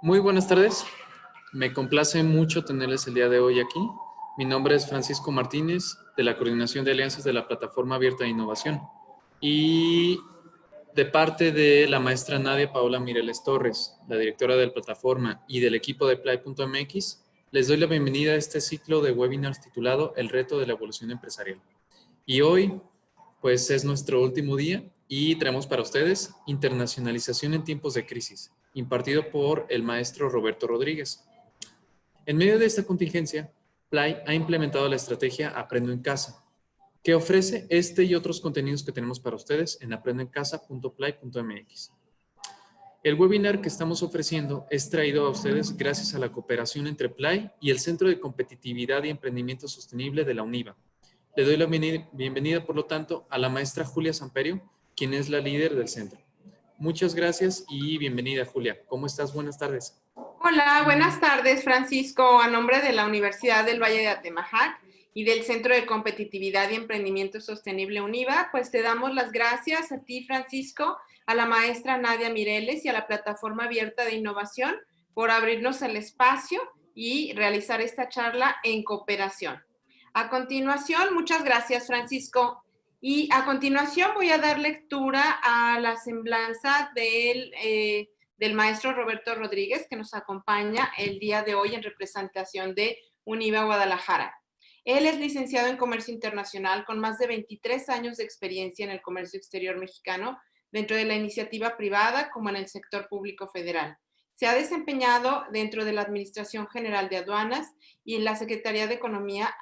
Muy buenas tardes. Me complace mucho tenerles el día de hoy aquí. Mi nombre es Francisco Martínez, de la Coordinación de Alianzas de la Plataforma Abierta de Innovación. Y de parte de la maestra Nadia Paola Mireles Torres, la directora de la plataforma, y del equipo de Play.mx, les doy la bienvenida a este ciclo de webinars titulado El reto de la evolución empresarial. Y hoy, pues es nuestro último día y traemos para ustedes Internacionalización en tiempos de crisis, impartido por el maestro Roberto Rodríguez. En medio de esta contingencia, Play ha implementado la estrategia Aprendo en Casa, que ofrece este y otros contenidos que tenemos para ustedes en aprendoencasa.play.mx. El webinar que estamos ofreciendo es traído a ustedes gracias a la cooperación entre Play y el Centro de Competitividad y Emprendimiento Sostenible de la UNIVA. Le doy la bienvenida, por lo tanto, a la maestra Julia Samperio, quien es la líder del centro. Muchas gracias y bienvenida, Julia. ¿Cómo estás? Buenas tardes. Hola, buenas tardes, Francisco. A nombre de la Universidad del Valle de Atemajac y del Centro de Competitividad y Emprendimiento Sostenible UNIVA, pues te damos las gracias a ti, Francisco, a la maestra Nadia Mireles y a la Plataforma Abierta de Innovación por abrirnos el espacio y realizar esta charla en cooperación. A continuación, muchas gracias, Francisco. Y a continuación voy a dar lectura a la semblanza del maestro Roberto Rodríguez, que nos acompaña el día de hoy en representación de UNIVA Guadalajara. Él es licenciado en Comercio Internacional con más de 23 años de experiencia en el comercio exterior mexicano, dentro de la iniciativa privada como en el sector público federal. Se ha desempeñado dentro de la Administración General de Aduanas y en la Secretaría de Economía.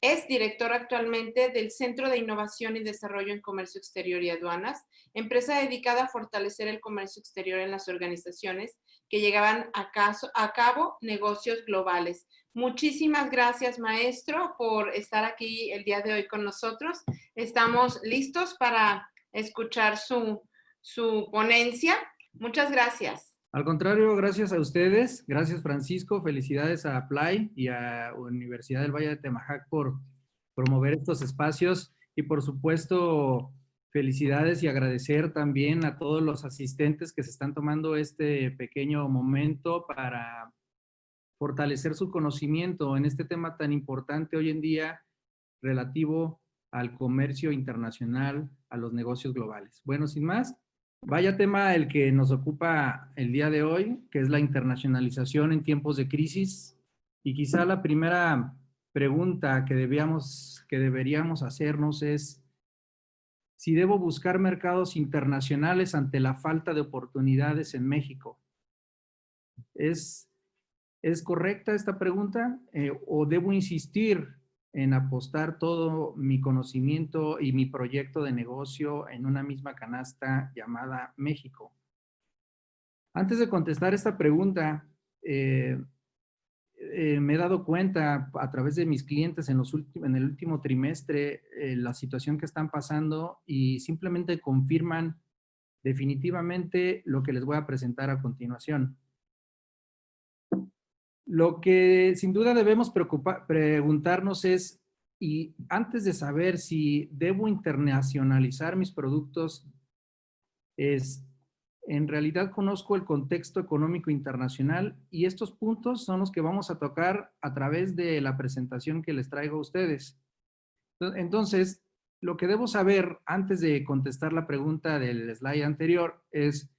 Es director actualmente del Centro de Innovación y Desarrollo en Comercio Exterior y Aduanas, empresa dedicada a fortalecer el comercio exterior en las organizaciones que llegaban a cabo negocios globales. Muchísimas gracias, maestro, por estar aquí el día de hoy con nosotros. Estamos listos para escuchar su ponencia. Muchas gracias. Al contrario, gracias a ustedes. Gracias, Francisco. Felicidades a Play y a Universidad del Valle de Atemajac por promover estos espacios y, por supuesto, felicidades y agradecer también a todos los asistentes que se están tomando este pequeño momento para fortalecer su conocimiento en este tema tan importante hoy en día relativo al comercio internacional, a los negocios globales. Bueno, sin más, vaya tema el que nos ocupa el día de hoy, que es la internacionalización en tiempos de crisis. Y quizá la primera pregunta que deberíamos hacernos es si debo buscar mercados internacionales ante la falta de oportunidades en México. ¿Es correcta esta pregunta? ¿O debo insistir en apostar todo mi conocimiento y mi proyecto de negocio en una misma canasta llamada México? Antes de contestar esta pregunta, me he dado cuenta a través de mis clientes en el último trimestre la situación que están pasando y simplemente confirman definitivamente lo que les voy a presentar a continuación. Lo que sin duda debemos preguntarnos es, y antes de saber si debo internacionalizar mis productos, en realidad conozco el contexto económico internacional y estos puntos son los que vamos a tocar a través de la presentación que les traigo a ustedes. Entonces, lo que debo saber antes de contestar la pregunta del slide anterior es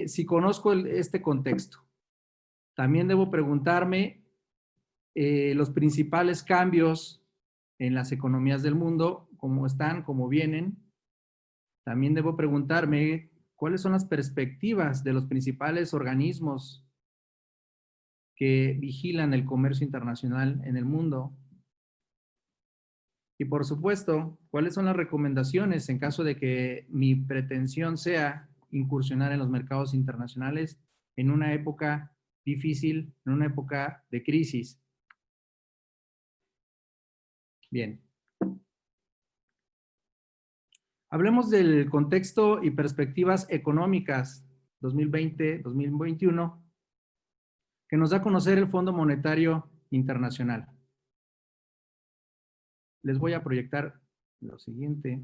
si conozco este contexto. También debo preguntarme los principales cambios en las economías del mundo, cómo están, cómo vienen. También debo preguntarme cuáles son las perspectivas de los principales organismos que vigilan el comercio internacional en el mundo. Y por supuesto, cuáles son las recomendaciones en caso de que mi pretensión sea incursionar en los mercados internacionales en una época difícil, en una época de crisis. Bien. Hablemos del contexto y perspectivas económicas 2020-2021 que nos da a conocer el Fondo Monetario Internacional. Les voy a proyectar lo siguiente.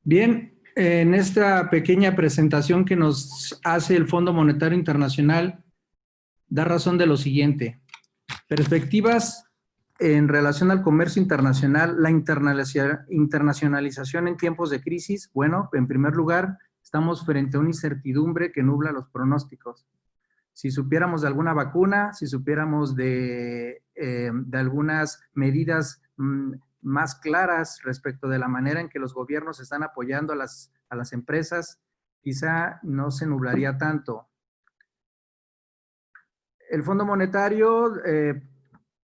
Bien, en esta pequeña presentación que nos hace el Fondo Monetario Internacional, da razón de lo siguiente. Perspectivas en relación al comercio internacional, la internacionalización en tiempos de crisis. Bueno, en primer lugar, estamos frente a una incertidumbre que nubla los pronósticos. Si supiéramos de alguna vacuna, si supiéramos de algunas medidas más claras respecto de la manera en que los gobiernos están apoyando a las empresas, quizá no se nublaría tanto. El Fondo Monetario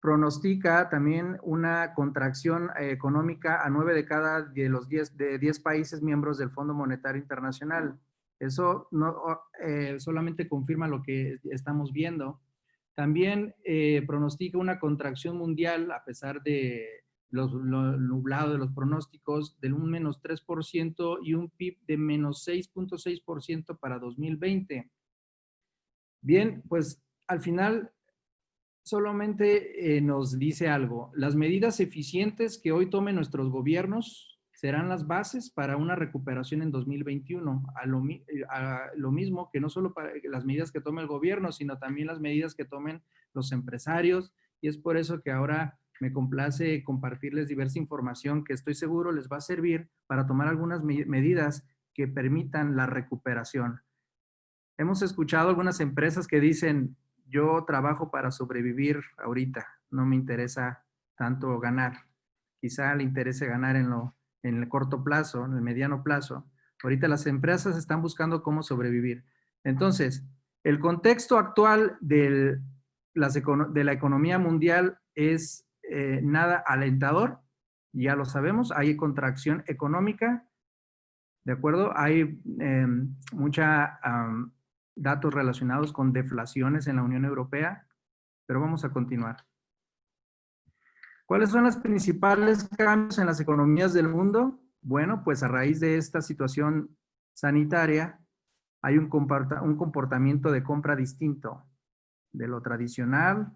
pronostica también una contracción económica a 9 de cada de los 10 países miembros del Fondo Monetario Internacional. Eso no, solamente confirma lo que estamos viendo. También pronostica una contracción mundial, a pesar de lo nublado de los pronósticos, del un menos 3% y un PIB de menos 6.6% para 2020. Bien, pues al final solamente nos dice algo. Las medidas eficientes que hoy tomen nuestros gobiernos serán las bases para una recuperación en 2021. A lo mismo que no solo para las medidas que tome el gobierno, sino también las medidas que tomen los empresarios. Y es por eso que ahora me complace compartirles diversa información que estoy seguro les va a servir para tomar algunas medidas que permitan la recuperación. Hemos escuchado algunas empresas que dicen: yo trabajo para sobrevivir ahorita, no me interesa tanto ganar. Quizá le interese ganar en el corto plazo, en el mediano plazo. Ahorita las empresas están buscando cómo sobrevivir. Entonces, el contexto actual de la economía mundial es nada alentador, ya lo sabemos, hay contracción económica, ¿de acuerdo? Hay mucha datos relacionados con deflaciones en la Unión Europea, pero vamos a continuar. ¿Cuáles son los principales cambios en las economías del mundo? Bueno, pues a raíz de esta situación sanitaria hay un comportamiento de compra distinto de lo tradicional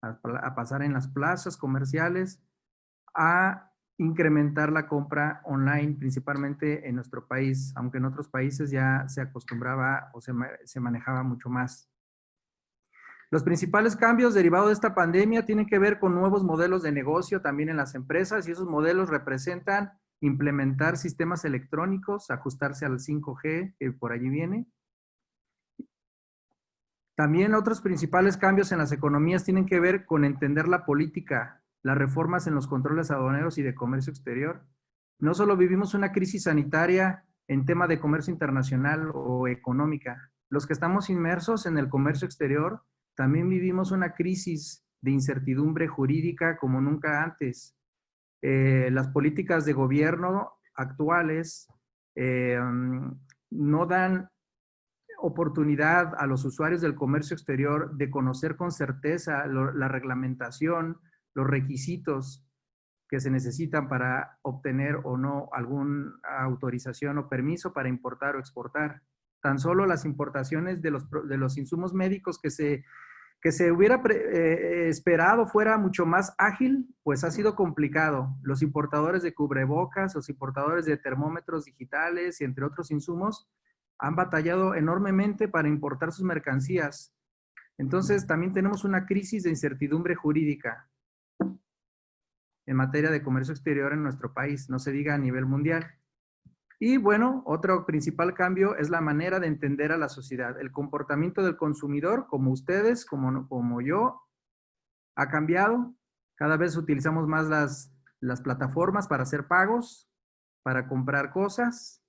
a pasar en las plazas comerciales a incrementar la compra online, principalmente en nuestro país, aunque en otros países ya se acostumbraba o se manejaba mucho más. Los principales cambios derivados de esta pandemia tienen que ver con nuevos modelos de negocio también en las empresas, y esos modelos representan implementar sistemas electrónicos, ajustarse al 5G, que por allí viene. También otros principales cambios en las economías tienen que ver con entender la política, las reformas en los controles aduaneros y de comercio exterior. No solo vivimos una crisis sanitaria en tema de comercio internacional o económica. Los que estamos inmersos en el comercio exterior también vivimos una crisis de incertidumbre jurídica como nunca antes. Las políticas de gobierno actuales no dan oportunidad a los usuarios del comercio exterior de conocer con certeza la reglamentación, los requisitos que se necesitan para obtener o no alguna autorización o permiso para importar o exportar. Tan solo las importaciones de los insumos médicos que se Que se hubiera esperado fuera mucho más ágil, pues ha sido complicado. Los importadores de cubrebocas, los importadores de termómetros digitales y entre otros insumos han batallado enormemente para importar sus mercancías. Entonces, también tenemos una crisis de incertidumbre jurídica en materia de comercio exterior en nuestro país, no se diga a nivel mundial. Y bueno, otro principal cambio es la manera de entender a la sociedad. El comportamiento del consumidor, como ustedes, como yo, ha cambiado. Cada vez utilizamos más las plataformas para hacer pagos, para comprar cosas.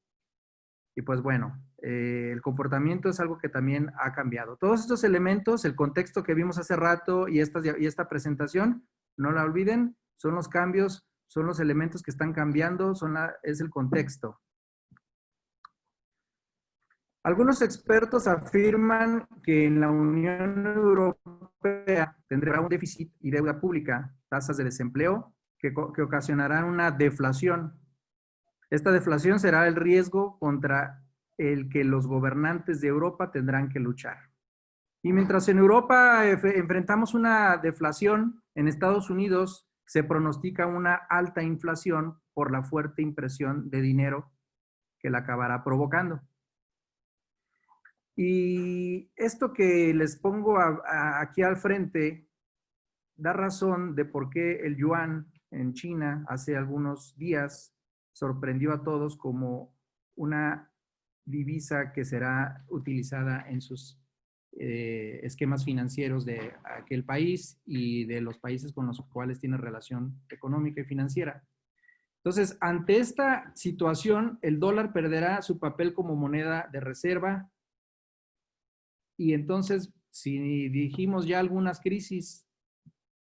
Y pues bueno, el comportamiento es algo que también ha cambiado. Todos estos elementos, el contexto que vimos hace rato y esta presentación, no la olviden, son los cambios, son los elementos que están cambiando, es el contexto. Algunos expertos afirman que en la Unión Europea tendrá un déficit y deuda pública, tasas de desempleo, que ocasionarán una deflación. Esta deflación será el riesgo contra el que los gobernantes de Europa tendrán que luchar. Y mientras en Europa enfrentamos una deflación, en Estados Unidos se pronostica una alta inflación por la fuerte impresión de dinero que la acabará provocando. Y esto que les pongo aquí al frente da razón de por qué el yuan en China hace algunos días sorprendió a todos como una divisa que será utilizada en sus esquemas financieros de aquel país y de los países con los cuales tiene relación económica y financiera. Entonces, ante esta situación, el dólar perderá su papel como moneda de reserva. Y entonces, si dijimos ya algunas crisis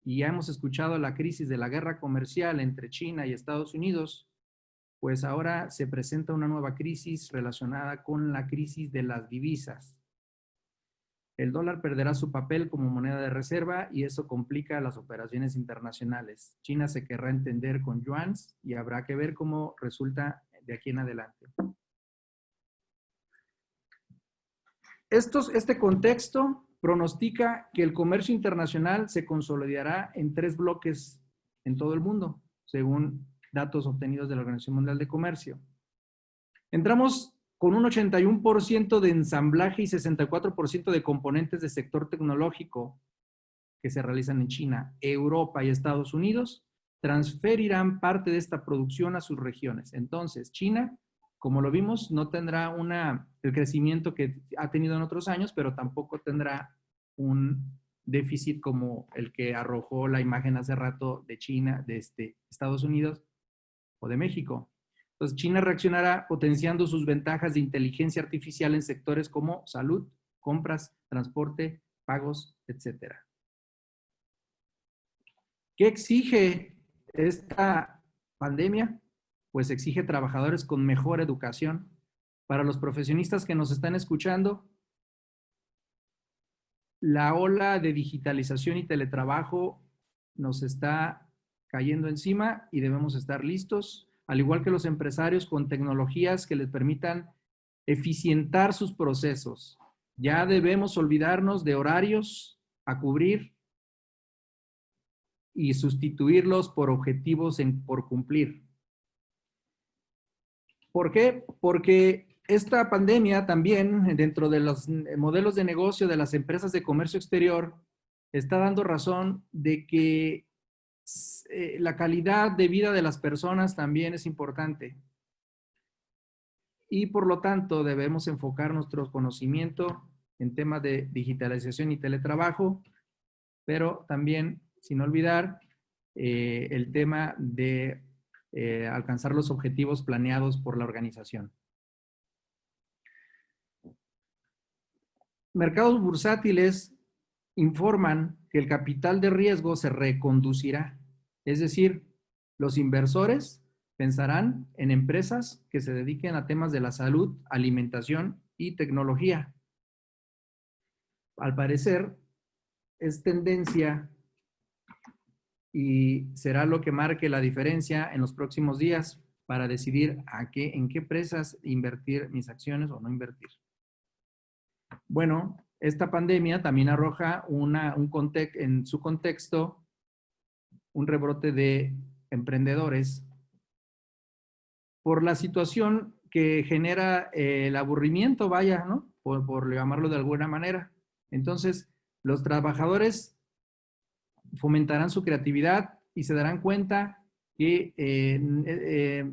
y ya hemos escuchado la crisis de la guerra comercial entre China y Estados Unidos, pues ahora se presenta una nueva crisis relacionada con la crisis de las divisas. El dólar perderá su papel como moneda de reserva y eso complica las operaciones internacionales. China se querrá entender con yuans y habrá que ver cómo resulta de aquí en adelante. Este contexto pronostica que el comercio internacional se consolidará en 3 bloques en todo el mundo, según datos obtenidos de la Organización Mundial de Comercio. Entramos con un 81% de ensamblaje y 64% de componentes del sector tecnológico que se realizan en China. Europa y Estados Unidos transferirán parte de esta producción a sus regiones. Entonces, China, como lo vimos, no tendrá el crecimiento que ha tenido en otros años, pero tampoco tendrá un déficit como el que arrojó la imagen hace rato de China, de Estados Unidos o de México. Entonces, China reaccionará potenciando sus ventajas de inteligencia artificial en sectores como salud, compras, transporte, pagos, etc. ¿Qué exige esta pandemia? Pues exige trabajadores con mejor educación. Para los profesionistas que nos están escuchando, la ola de digitalización y teletrabajo nos está cayendo encima y debemos estar listos, al igual que los empresarios con tecnologías que les permitan eficientar sus procesos. Ya debemos olvidarnos de horarios a cubrir y sustituirlos por objetivos por cumplir. ¿Por qué? Porque esta pandemia también, dentro de los modelos de negocio de las empresas de comercio exterior, está dando razón de que la calidad de vida de las personas también es importante. Y por lo tanto, debemos enfocar nuestro conocimiento en temas de digitalización y teletrabajo, pero también, sin olvidar, el tema de alcanzar los objetivos planeados por la organización. Mercados bursátiles informan que el capital de riesgo se reconducirá. Es decir, los inversores pensarán en empresas que se dediquen a temas de la salud, alimentación y tecnología. Al parecer, es tendencia y será lo que marque la diferencia en los próximos días para decidir en qué empresas invertir mis acciones o no invertir. Bueno, esta pandemia también arroja en su contexto un rebrote de emprendedores por la situación que genera el aburrimiento, vaya, ¿no? Por llamarlo de alguna manera. Entonces, los trabajadores fomentarán su creatividad y se darán cuenta que,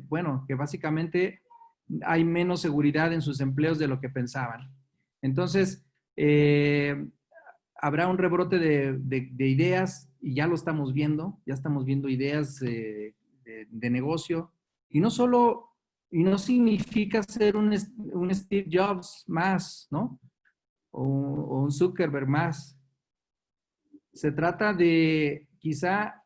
bueno, que básicamente hay menos seguridad en sus empleos de lo que pensaban. Entonces, habrá un rebrote de ideas y ya lo estamos viendo, ya estamos viendo ideas de negocio y no solo, y no significa ser un Steve Jobs más, ¿no? O un Zuckerberg más. Se trata de quizá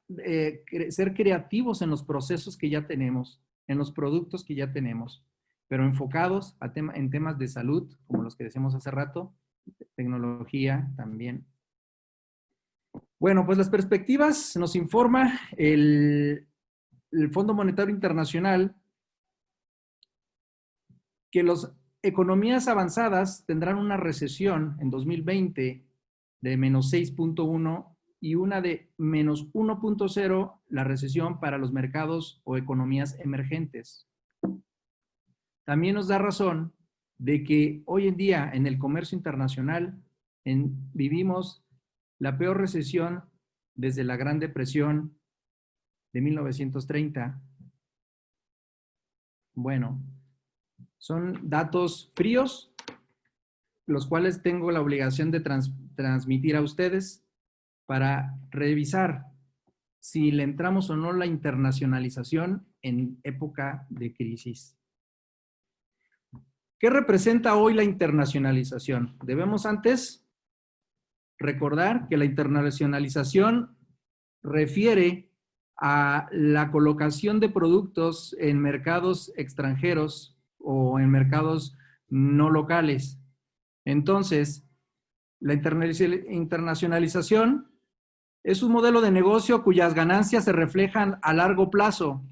ser creativos en los procesos que ya tenemos, en los productos que ya tenemos, pero enfocados en temas de salud, como los que decíamos hace rato, tecnología también. Bueno, pues las perspectivas nos informa el Fondo Monetario Internacional que las economías avanzadas tendrán una recesión en 2020 de menos 6.1 y una de menos 1.0 la recesión para los mercados o economías emergentes. También nos da razón de que hoy en día en el comercio internacional vivimos la peor recesión desde la Gran Depresión de 1930. Bueno, son datos fríos, los cuales tengo la obligación de transmitir a ustedes para revisar si le entramos o no la internacionalización en época de crisis. ¿Qué representa hoy la internacionalización? Debemos antes recordar que la internacionalización refiere a la colocación de productos en mercados extranjeros o en mercados no locales. Entonces, la internacionalización es un modelo de negocio cuyas ganancias se reflejan a largo plazo.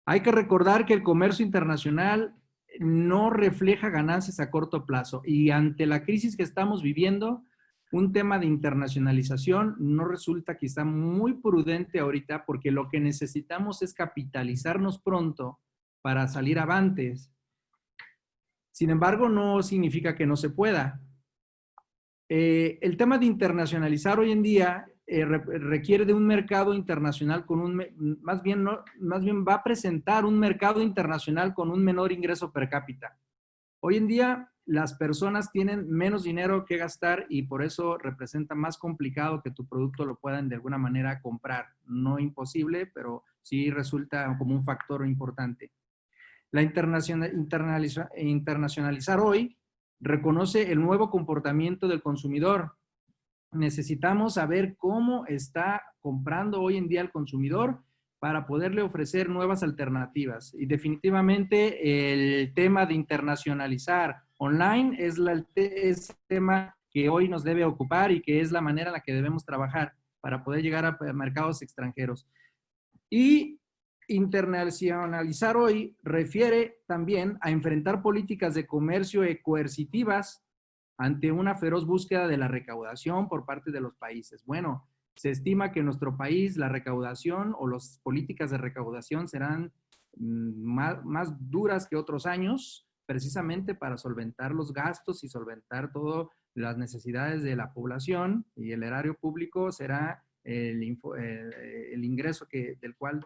Hay que recordar que el comercio internacional no refleja ganancias a corto plazo y ante la crisis que estamos viviendo, un tema de internacionalización no resulta quizá muy prudente ahorita porque lo que necesitamos es capitalizarnos pronto para salir avantes. Sin embargo, no significa que no se pueda. El tema de internacionalizar hoy en día requiere de un mercado internacional más bien va a presentar un mercado internacional con un menor ingreso per cápita. Hoy en día las personas tienen menos dinero que gastar y por eso representa más complicado que tu producto lo puedan de alguna manera comprar. No imposible, pero sí resulta como un factor importante. La internacionalizar hoy reconoce el nuevo comportamiento del consumidor. Necesitamos saber cómo está comprando hoy en día el consumidor para poderle ofrecer nuevas alternativas. Y definitivamente el tema de internacionalizar online es el tema que hoy nos debe ocupar y que es la manera en la que debemos trabajar para poder llegar a mercados extranjeros. Y internacionalizar hoy refiere también a enfrentar políticas de comercio coercitivas ante una feroz búsqueda de la recaudación por parte de los países. Bueno, se estima que en nuestro país la recaudación o las políticas de recaudación serán más duras que otros años, precisamente para solventar los gastos y solventar todas las necesidades de la población, y el erario público será el ingreso del cual,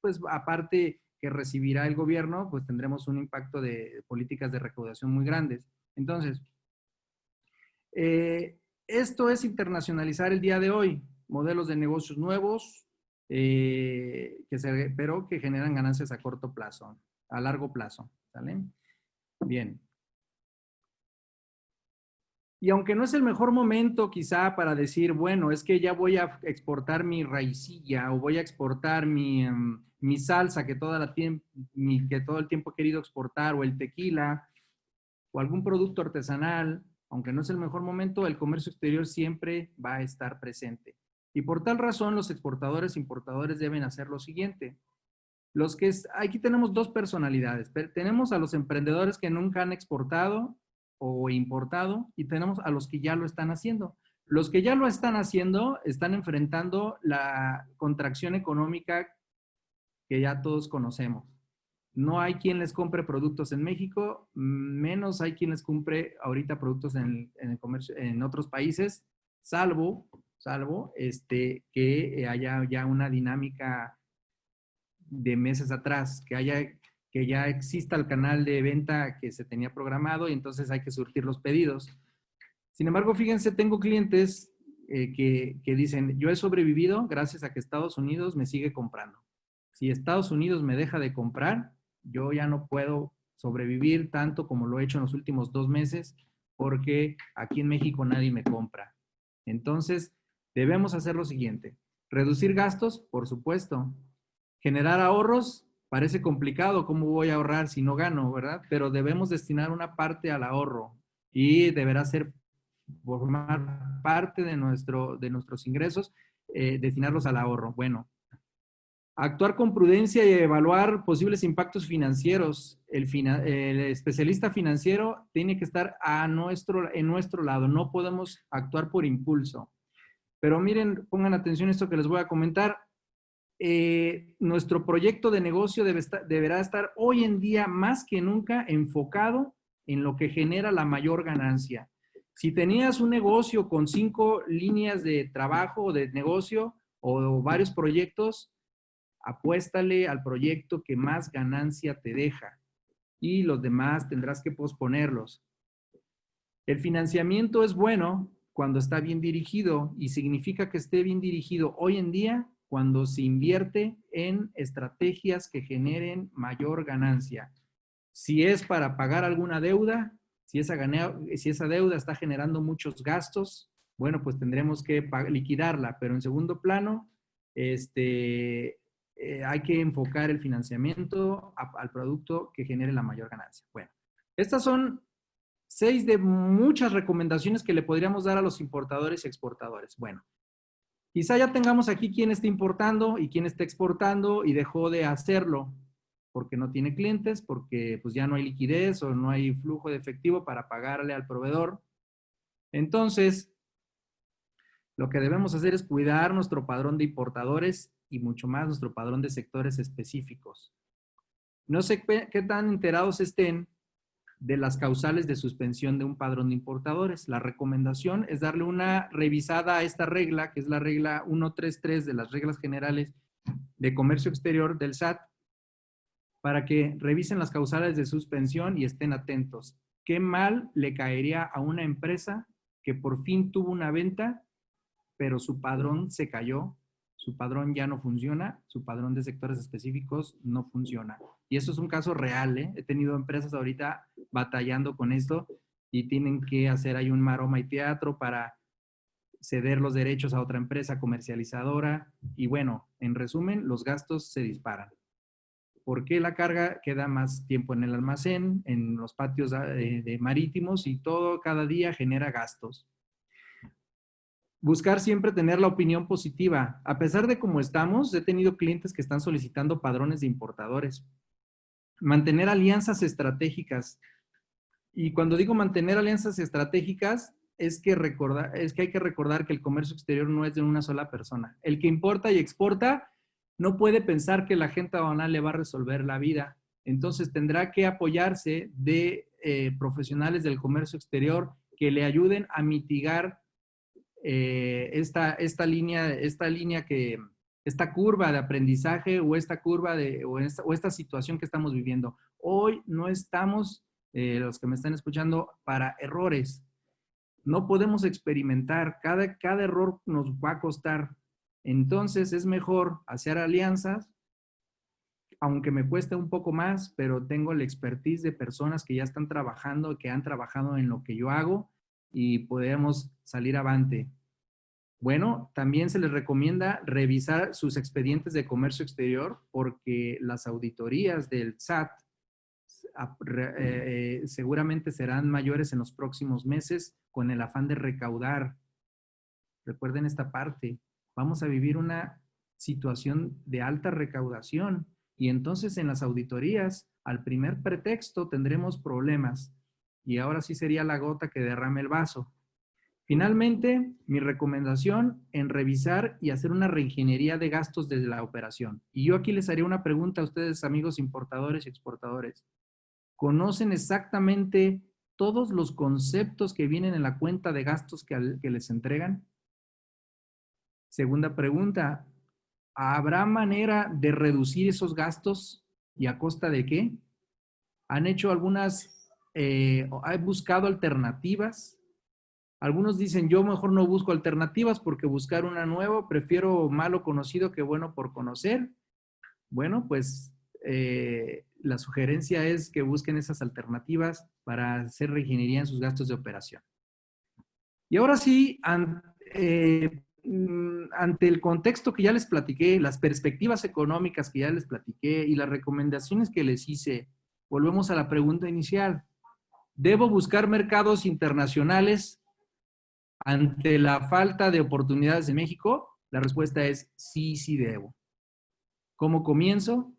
pues aparte que recibirá el gobierno, pues tendremos un impacto de políticas de recaudación muy grandes. Entonces, esto es internacionalizar el día de hoy, modelos de negocios nuevos, pero que generan ganancias a corto plazo, a largo plazo, ¿sale? Bien. Y aunque no es el mejor momento quizá para decir, bueno, es que ya voy a exportar mi raicilla o voy a exportar mi salsa que todo el tiempo he querido exportar, o el tequila, o algún producto artesanal, aunque no es el mejor momento, el comercio exterior siempre va a estar presente. Y por tal razón, los exportadores e importadores deben hacer lo siguiente. Aquí tenemos dos personalidades. Tenemos a los emprendedores que nunca han exportado o importado, y tenemos a los que ya lo están haciendo. Los que ya lo están haciendo están enfrentando la contracción económica que ya todos conocemos. No hay quien les compre productos en México, menos hay quien les compre ahorita productos en el comercio en otros países, salvo que haya ya una dinámica de meses atrás, que ya exista el canal de venta que se tenía programado y entonces hay que surtir los pedidos. Sin embargo, fíjense, tengo clientes que dicen, yo he sobrevivido gracias a que Estados Unidos me sigue comprando. Si Estados Unidos me deja de comprar, yo ya no puedo sobrevivir tanto como lo he hecho en los últimos 2 meses, porque aquí en México nadie me compra. Entonces, debemos hacer lo siguiente. Reducir gastos, por supuesto. Generar ahorros, parece complicado. ¿Cómo voy a ahorrar si no gano, verdad? Pero debemos destinar una parte al ahorro y deberá formar parte de nuestros ingresos, destinarlos al ahorro. Bueno, actuar con prudencia y evaluar posibles impactos financieros. El especialista financiero tiene que estar en nuestro lado. No podemos actuar por impulso. Pero miren, pongan atención a esto que les voy a comentar. Nuestro proyecto de negocio deberá estar hoy en día más que nunca enfocado en lo que genera la mayor ganancia. Si tenías un negocio con 5 líneas de trabajo o de negocio o varios proyectos, apuéstale al proyecto que más ganancia te deja y los demás tendrás que posponerlos. El financiamiento es bueno cuando está bien dirigido y significa que esté bien dirigido hoy en día cuando se invierte en estrategias que generen mayor ganancia. Si es para pagar alguna deuda, si esa deuda está generando muchos gastos, bueno, pues tendremos que liquidarla, pero en segundo plano, hay que enfocar el financiamiento al producto que genere la mayor ganancia. Bueno, estas son 6 de muchas recomendaciones que le podríamos dar a los importadores y exportadores. Bueno, quizá ya tengamos aquí quién está importando y quién está exportando y dejó de hacerlo porque no tiene clientes, porque pues ya no hay liquidez o no hay flujo de efectivo para pagarle al proveedor. Entonces, lo que debemos hacer es cuidar nuestro padrón de importadores y mucho más nuestro padrón de sectores específicos. No sé qué tan enterados estén de las causales de suspensión de un padrón de importadores. La recomendación es darle una revisada a esta regla, que es la regla 133 de las reglas generales de comercio exterior del SAT, para que revisen las causales de suspensión y estén atentos. ¿Qué mal le caería a una empresa que por fin tuvo una venta, pero su padrón se cayó, su padrón ya no funciona, su padrón de sectores específicos no funciona? Y eso es un caso real, ¿eh? He tenido empresas ahorita batallando con esto y tienen que hacer ahí un maroma y teatro para ceder los derechos a otra empresa comercializadora. Y bueno, en resumen, los gastos se disparan. Porque la carga queda más tiempo en el almacén, en los patios de marítimos y todo cada día genera gastos. Buscar siempre tener la opinión positiva. A pesar de cómo estamos, he tenido clientes que están solicitando padrones de importadores. Mantener alianzas estratégicas. Y cuando digo mantener alianzas estratégicas, es que hay que recordar que el comercio exterior no es de una sola persona. El que importa y exporta no puede pensar que la agente aduanal le va a resolver la vida. Entonces tendrá que apoyarse de profesionales del comercio exterior que le ayuden a mitigar esta curva de aprendizaje o esta situación que estamos viviendo. Hoy no estamos, los que me están escuchando, para errores. No podemos experimentar. Cada error nos va a costar. Entonces es mejor hacer alianzas, aunque me cueste un poco más, pero tengo la expertise de personas que ya están trabajando, que han trabajado en lo que yo hago y podemos salir avante. Bueno, también se les recomienda revisar sus expedientes de comercio exterior porque las auditorías del SAT seguramente serán mayores en los próximos meses con el afán de recaudar. Recuerden esta parte. Vamos a vivir una situación de alta recaudación y entonces en las auditorías, al primer pretexto, tendremos problemas. y ahora sí sería la gota que derrame el vaso. Finalmente, mi recomendación en revisar y hacer una reingeniería de gastos desde la operación. Y yo aquí les haría una pregunta a ustedes, amigos importadores y exportadores. ¿Conocen exactamente todos los conceptos que vienen en la cuenta de gastos que les entregan? Segunda pregunta, ¿habrá manera de reducir esos gastos y a costa de qué? ¿Han hecho han buscado alternativas? Algunos dicen, yo mejor no busco alternativas porque buscar una nueva, prefiero malo conocido que bueno por conocer. Bueno, pues la sugerencia es que busquen esas alternativas para hacer reingeniería en sus gastos de operación. Y ahora sí, ante el contexto que ya les platiqué, las perspectivas económicas que ya les platiqué y las recomendaciones que les hice, volvemos a la pregunta inicial. ¿Debo buscar mercados internacionales ante la falta de oportunidades en México? La respuesta es sí, sí debo. ¿Cómo comienzo?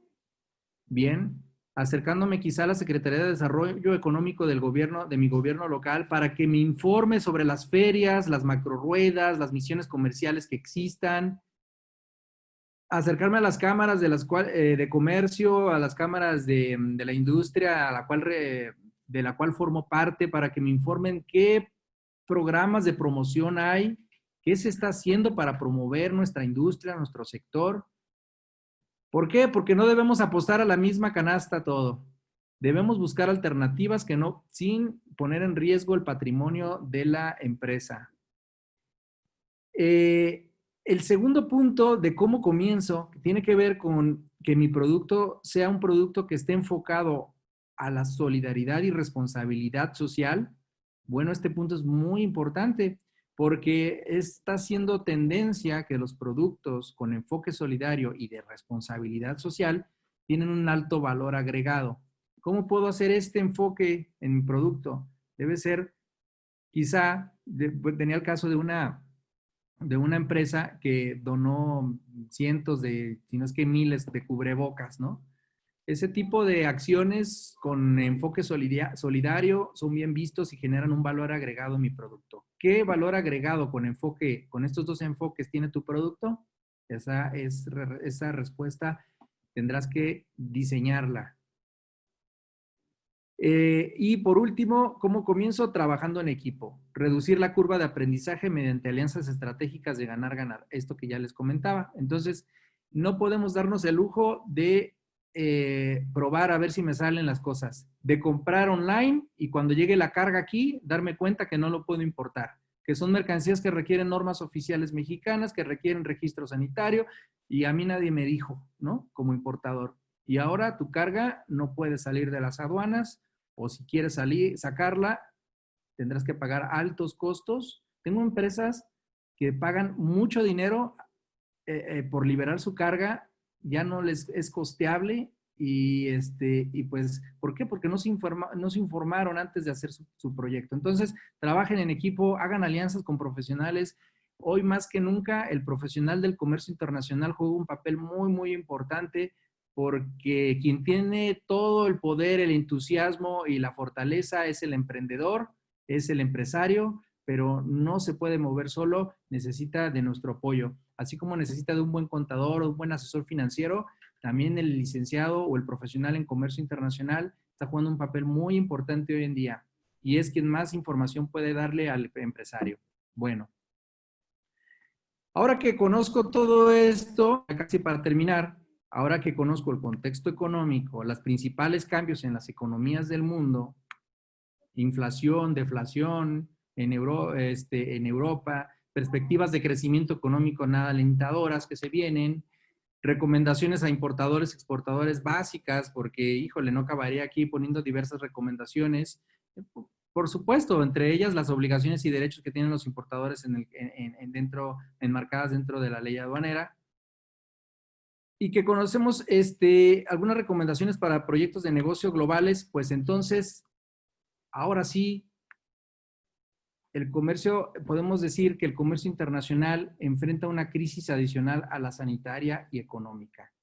Bien, acercándome quizá a la Secretaría de Desarrollo Económico del gobierno, de mi gobierno local, para que me informe sobre las ferias, las macroruedas, las misiones comerciales que existan, acercarme a las cámaras de comercio, a las cámaras de la industria de la cual formo parte, para que me informen qué programas de promoción hay, qué se está haciendo para promover nuestra industria, nuestro sector. ¿Por qué? Porque no debemos apostar a la misma canasta todo. Debemos buscar alternativas sin poner en riesgo el patrimonio de la empresa. El segundo punto de cómo comienzo tiene que ver con que mi producto sea un producto que esté enfocado a la solidaridad y responsabilidad social. Bueno, este punto es muy importante porque está siendo tendencia que los productos con enfoque solidario y de responsabilidad social tienen un alto valor agregado. ¿Cómo puedo hacer este enfoque en mi producto? Debe ser, quizá, tenía el caso de una empresa que donó cientos si no es que miles de cubrebocas, ¿no? Ese tipo de acciones con enfoque solidario son bien vistos y generan un valor agregado en mi producto. ¿Qué valor agregado con estos dos enfoques tiene tu producto? Esa respuesta tendrás que diseñarla. Y por último, ¿cómo comienzo? Trabajando en equipo. Reducir la curva de aprendizaje mediante alianzas estratégicas de ganar-ganar. Esto que ya les comentaba. Entonces, no podemos darnos el lujo de probar a ver si me salen las cosas. De comprar online y cuando llegue la carga aquí, darme cuenta que no lo puedo importar. Que son mercancías que requieren normas oficiales mexicanas, que requieren registro sanitario y a mí nadie me dijo, ¿no? Como importador. Y ahora tu carga no puede salir de las aduanas, o si quieres sacarla, tendrás que pagar altos costos. Tengo empresas que pagan mucho dinero por liberar su carga, ya no les es costeable y pues, ¿por qué? Porque no se informaron antes de hacer su proyecto. Entonces, trabajen en equipo, hagan alianzas con profesionales. Hoy más que nunca, el profesional del comercio internacional juega un papel muy, muy importante porque quien tiene todo el poder, el entusiasmo y la fortaleza es el emprendedor, es el empresario, pero no se puede mover solo, necesita de nuestro apoyo. Así como necesita de un buen contador o un buen asesor financiero, también el licenciado o el profesional en comercio internacional está jugando un papel muy importante hoy en día y es quien más información puede darle al empresario. Bueno, ahora que conozco todo esto, casi para terminar, ahora que conozco el contexto económico, los principales cambios en las economías del mundo, inflación, deflación en Europa, perspectivas de crecimiento económico nada alentadoras que se vienen, recomendaciones a importadores, exportadores básicas, porque, híjole, no acabaría aquí poniendo diversas recomendaciones. Por supuesto, entre ellas las obligaciones y derechos que tienen los importadores enmarcadas dentro de la ley aduanera. Y que conocemos algunas recomendaciones para proyectos de negocio globales, pues entonces, ahora sí, podemos decir que el comercio internacional enfrenta una crisis adicional a la sanitaria y económica.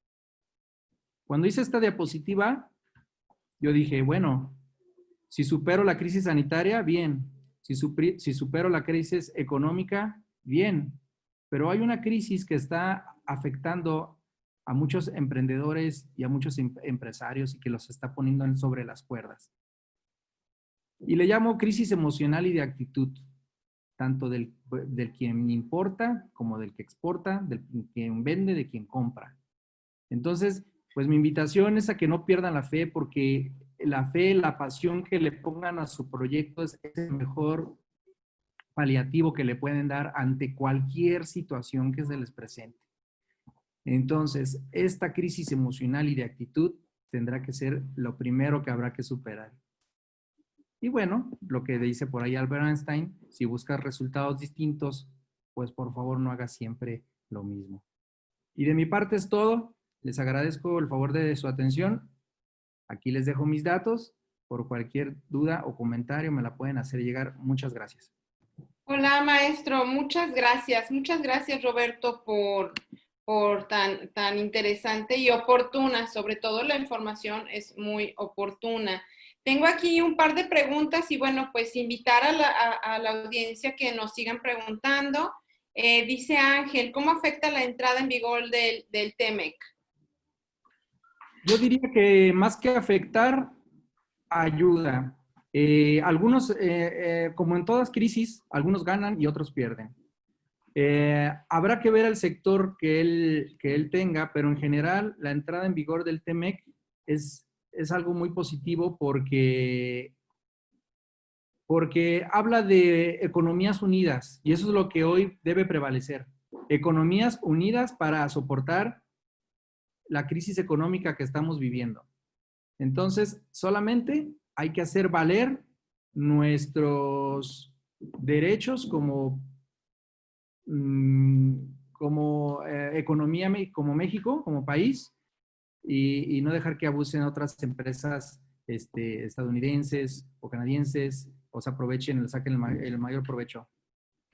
Cuando hice esta diapositiva, yo dije, bueno, Si supero la crisis sanitaria, bien. Si supero la crisis económica, bien. Pero hay una crisis que está afectando a muchos emprendedores y a muchos empresarios y que los está poniendo sobre las cuerdas. Y le llamo crisis emocional y de actitud, tanto del quien importa como del que exporta, del quien vende, de quien compra. Entonces, pues mi invitación es a que no pierdan la fe, porque la fe, la pasión que le pongan a su proyecto es el mejor paliativo que le pueden dar ante cualquier situación que se les presente. Entonces, esta crisis emocional y de actitud tendrá que ser lo primero que habrá que superar. Y bueno, lo que dice por ahí Albert Einstein, si buscas resultados distintos, pues por favor no hagas siempre lo mismo. Y de mi parte es todo. Les agradezco el favor de su atención. Aquí les dejo mis datos. Por cualquier duda o comentario me la pueden hacer llegar. Muchas gracias. Hola, maestro. Muchas gracias. Muchas gracias, Roberto, por tan interesante y oportuna. Sobre todo la información es muy oportuna. Tengo aquí un par de preguntas y bueno, pues invitar a la audiencia que nos sigan preguntando. Dice Ángel, ¿cómo afecta la entrada en vigor del TEMEC? Yo diría que más que afectar, ayuda. Algunos, como en todas crisis, algunos ganan y otros pierden. Habrá que ver el sector que él tenga, pero en general la entrada en vigor del TEMEC es algo muy positivo porque habla de economías unidas y eso es lo que hoy debe prevalecer. Economías unidas para soportar la crisis económica que estamos viviendo. Entonces, solamente hay que hacer valer nuestros derechos como economía, como México, como país, y no dejar que abusen otras empresas estadounidenses o canadienses o se aprovechen, le saquen el mayor provecho.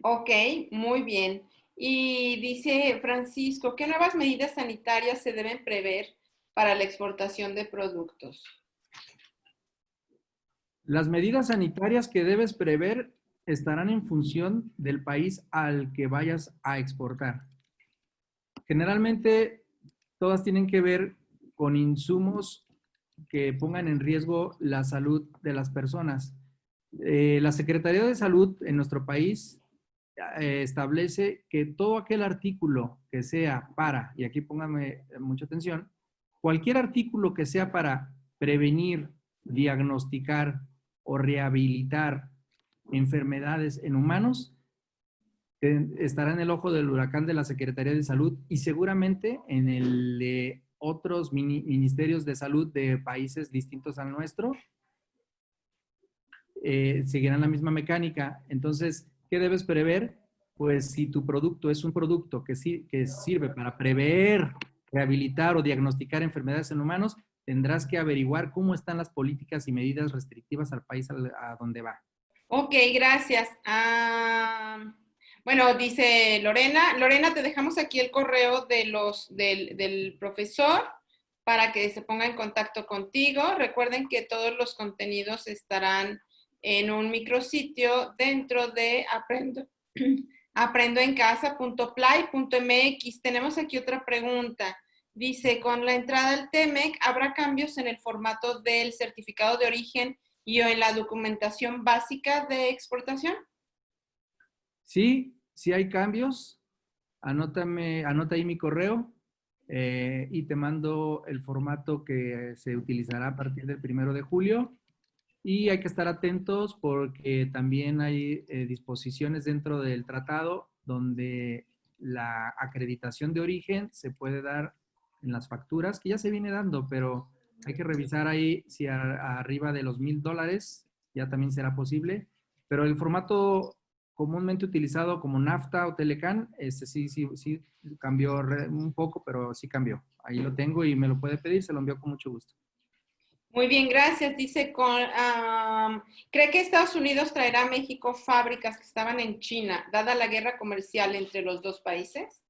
Ok, muy bien. Y dice Francisco, ¿qué nuevas medidas sanitarias se deben prever para la exportación de productos? Las medidas sanitarias que debes prever estarán en función del país al que vayas a exportar. Generalmente, todas tienen que ver con insumos que pongan en riesgo la salud de las personas. La Secretaría de Salud en nuestro país establece que todo aquel artículo que sea para, y aquí póngame mucha atención, cualquier artículo que sea para prevenir, diagnosticar o rehabilitar enfermedades en humanos, estará en el ojo del huracán de la Secretaría de Salud y seguramente en el de otros ministerios de salud de países distintos al nuestro, seguirán la misma mecánica. Entonces, ¿qué debes prever? Pues si tu producto es un producto que sirve para prever, rehabilitar o diagnosticar enfermedades en humanos, tendrás que averiguar cómo están las políticas y medidas restrictivas al país a donde va. Ok, gracias. Bueno, dice Lorena. Lorena, te dejamos aquí el correo del profesor para que se ponga en contacto contigo. Recuerden que todos los contenidos estarán en un micrositio dentro de aprendoencasa.play.mx. Tenemos aquí otra pregunta. Dice, con la entrada al TEMEC, ¿habrá cambios en el formato del certificado de origen y o en la documentación básica de exportación? Sí, sí hay cambios. Anota ahí mi correo y te mando el formato que se utilizará a partir del 1 de julio. Y hay que estar atentos porque también hay disposiciones dentro del tratado donde la acreditación de origen se puede dar en las facturas, que ya se viene dando, pero hay que revisar ahí si arriba de los $1,000 ya también será posible. Pero el formato comúnmente utilizado como NAFTA o Telecan, sí cambió un poco, pero sí cambió. Ahí lo tengo y me lo puede pedir, se lo envío con mucho gusto. Muy bien, gracias. Dice, ¿cree que Estados Unidos traerá a México fábricas que estaban en China, dada la guerra comercial entre los dos países?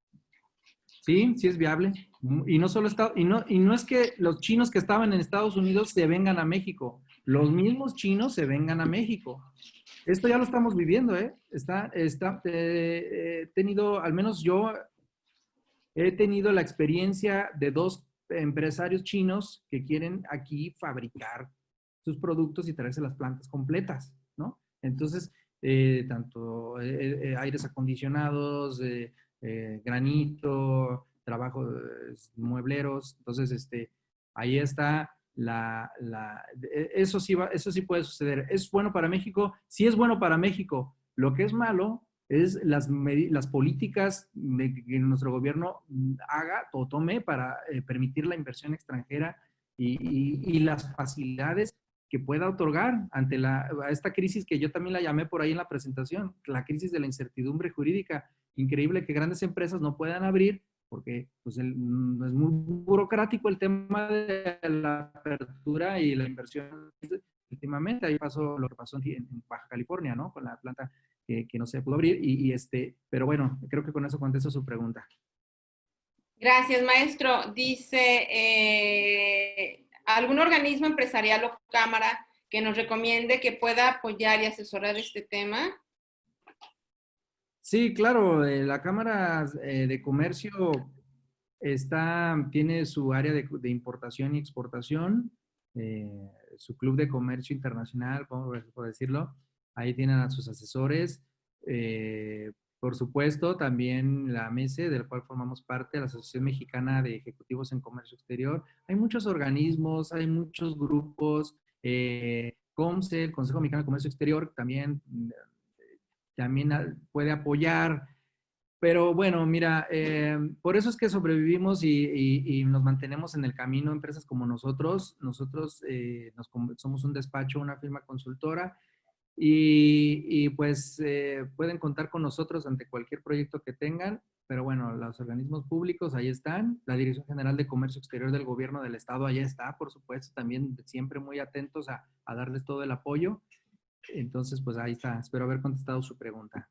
Sí, sí es viable. Y no solo y no es que los chinos que estaban en Estados Unidos se vengan a México. los mismos chinos se vengan a México. Esto ya lo estamos viviendo, ¿eh? Tenido, al menos yo he tenido la experiencia de 2 empresarios chinos que quieren aquí fabricar sus productos y traerse las plantas completas, ¿no? Entonces, tanto aires acondicionados, granito, trabajo muebleros. Entonces, ahí está eso sí puede suceder. ¿Es bueno para México? Sí es bueno para México. Lo que es malo es las políticas que nuestro gobierno haga o tome para permitir la inversión extranjera y las facilidades que pueda otorgar ante esta crisis que yo también la llamé por ahí en la presentación, la crisis de la incertidumbre jurídica. Increíble que grandes empresas no puedan abrir porque pues, es muy burocrático el tema de la apertura y la inversión. Últimamente, ahí pasó lo que pasó en Baja California, ¿no? Con la planta que no se pudo abrir. Pero bueno, creo que con eso contesto su pregunta. Gracias, maestro. Dice, ¿algún organismo empresarial o cámara que nos recomiende que pueda apoyar y asesorar este tema? Sí, claro. La Cámara de Comercio tiene su área de importación y exportación, su club de comercio internacional, por decirlo. Ahí tienen a sus asesores. Por supuesto, también la MESE, del cual formamos parte, la Asociación Mexicana de Ejecutivos en Comercio Exterior. Hay muchos organismos, hay muchos grupos. COMCE, el Consejo Mexicano de Comercio Exterior, también puede apoyar. Pero bueno, mira, por eso es que sobrevivimos y nos mantenemos en el camino empresas como nosotros. Nosotros somos un despacho, una firma consultora y pues pueden contar con nosotros ante cualquier proyecto que tengan. Pero bueno, los organismos públicos ahí están. La Dirección General de Comercio Exterior del Gobierno del Estado allá está, por supuesto, también siempre muy atentos a darles todo el apoyo. Entonces, pues ahí está. Espero haber contestado su pregunta.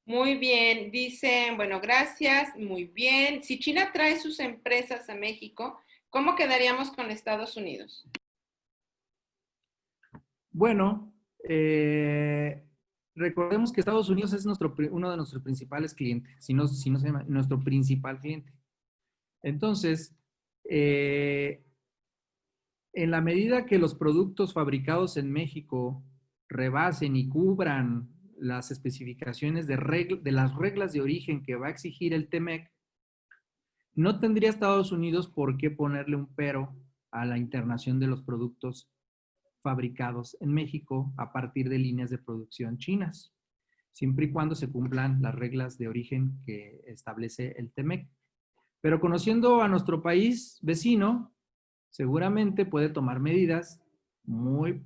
Muy bien, dicen, bueno, gracias, muy bien. Si China trae sus empresas a México, ¿cómo quedaríamos con Estados Unidos? Bueno, recordemos que Estados Unidos es uno de nuestros principales clientes, si no se llama nuestro principal cliente. Entonces, en la medida que los productos fabricados en México rebasen y cubran las especificaciones de las reglas de origen que va a exigir el TEMEC, no tendría Estados Unidos por qué ponerle un pero a la internación de los productos fabricados en México a partir de líneas de producción chinas, siempre y cuando se cumplan las reglas de origen que establece el TEMEC. Pero conociendo a nuestro país vecino, seguramente puede tomar medidas muy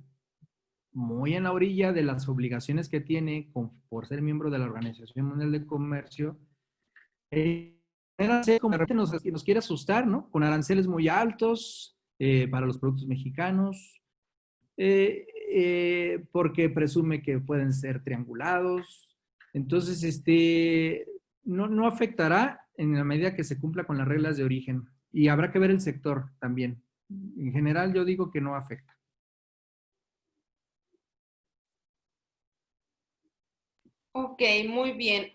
en la orilla de las obligaciones que tiene por ser miembro de la Organización Mundial de Comercio. Como de repente nos quiere asustar, ¿no? Con aranceles muy altos para los productos mexicanos, porque presume que pueden ser triangulados. Entonces, no afectará en la medida que se cumpla con las reglas de origen. Y habrá que ver el sector también. En general, yo digo que no afecta. Ok, muy bien.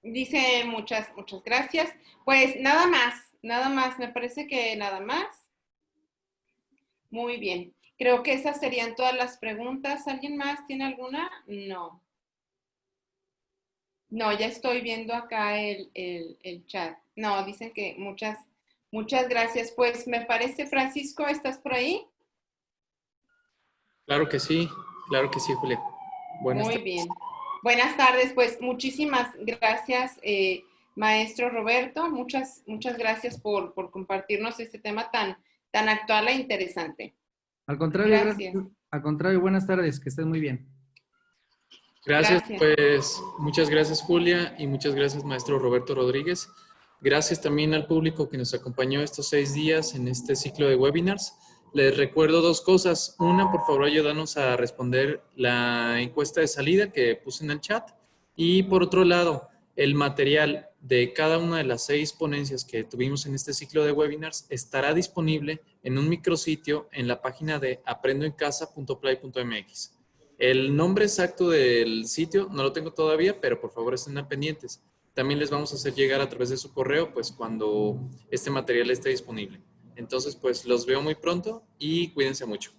Dice muchas gracias. Pues nada más, me parece que nada más. Muy bien. Creo que esas serían todas las preguntas. ¿Alguien más tiene alguna? No. No, ya estoy viendo acá el chat. No, dicen que muchas gracias. Pues me parece, Francisco, ¿estás por ahí? Claro que sí, Julia. Buenas tardes. Muy bien. Buenas tardes, pues muchísimas gracias, maestro Roberto. Muchas gracias por compartirnos este tema tan actual e interesante. Al contrario, gracias. Al contrario, buenas tardes, que estés muy bien. Gracias, pues muchas gracias Julia y muchas gracias maestro Roberto Rodríguez. Gracias también al público que nos acompañó estos 6 días en este ciclo de webinars. Les recuerdo 2 cosas. Una, por favor, ayúdanos a responder la encuesta de salida que puse en el chat. Y por otro lado, el material de cada una de las 6 ponencias que tuvimos en este ciclo de webinars estará disponible en un micrositio en la página de aprendoencasa.play.mx. El nombre exacto del sitio no lo tengo todavía, pero por favor estén pendientes. También les vamos a hacer llegar a través de su correo, pues cuando este material esté disponible. Entonces, pues los veo muy pronto y cuídense mucho.